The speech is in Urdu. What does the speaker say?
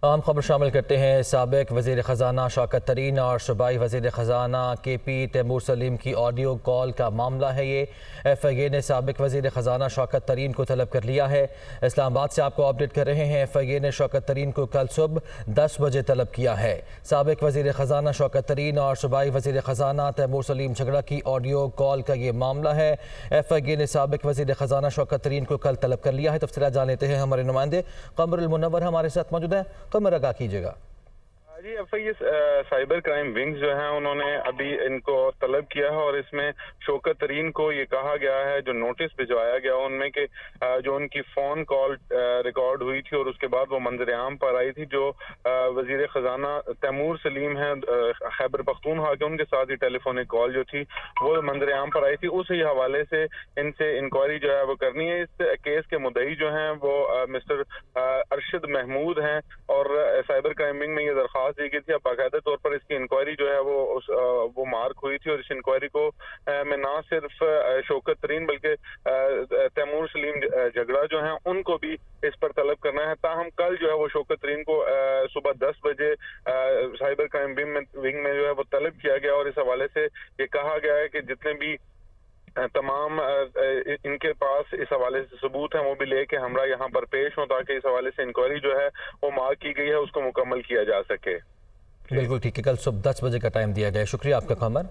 اہم خبر شامل کرتے ہیں۔ سابق وزیر خزانہ شوکت ترین اور صوبائی وزیر خزانہ کے پی تیمور سلیم کی آڈیو کال کا معاملہ ہے یہ۔ ایف آئی اے نے سابق وزیر خزانہ شوکت ترین کو طلب کر لیا ہے۔ اسلام آباد سے آپ کو اپڈیٹ کر رہے ہیں۔ ایف آئی اے نے شوکت ترین کو کل صبح 10 بجے طلب کیا ہے۔ سابق وزیر خزانہ شوکت ترین اور صوبائی وزیر خزانہ تیمور سلیم جھگڑا کی آڈیو کال کا یہ معاملہ ہے۔ ایف آئی اے نے سابق وزیر خزانہ شوکت ترین کو کل طلب کر لیا ہے۔ تفصیلات جان لیتے ہیں، ہمارے نمائندے قمر المنور ہمارے ساتھ موجود ہیں۔ قمر، آگاہ کیجیے گا۔ جی، F I A cyber crime wings جو ہیں انہوں نے ابھی ان کو طلب کیا ہے، اور اس میں شوکت ترین کو یہ کہا گیا ہے، جو نوٹس بھجوایا گیا ان میں، کہ جو ان کی فون کال ریکارڈ ہوئی تھی اور اس کے بعد وہ منظر عام پر آئی تھی، جو وزیر خزانہ تیمور سلیم ہیں خیبر پختونخوا کے، ان کے ساتھ ہی ٹیلی فونک کال جو تھی وہ منظر عام پر آئی تھی، اسی حوالے سے ان سے انکوائری جو ہے وہ کرنی ہے۔ اس کیس کے مدعی جو ہیں وہ مسٹر ارشد محمود ہیں، اور سائبر کرائم ونگ میں یہ درخواست دی گئی تھی۔ اب باقاعدہ طور پر اس کی انکوائری جو ہے وہ مارک ہوئی تھی، اور اس انکوائری کو میں نہ صرف شوکت ترین بلکہ تیمور سلیم جھگڑا جو ہیں ان کو بھی اس پر طلب کرنا ہے۔ تاہم کل جو ہے وہ شوکت ترین کو صبح 10 بجے سائبر کرائم ونگ میں جو ہے وہ طلب کیا گیا، اور اس حوالے سے یہ کہا گیا ہے کہ جتنے بھی تمام ان کے پاس اس حوالے سے ثبوت ہیں وہ بھی لے کے ہمراہ یہاں پر پیش ہوں، تاکہ اس حوالے سے انکوائری جو ہے وہ مارک کی گئی ہے اس کو مکمل کیا جا سکے۔ بالکل ٹھیک ہے، کل صبح 10 بجے کا ٹائم دیا گیا ہے۔ شکریہ آپ کا قمر۔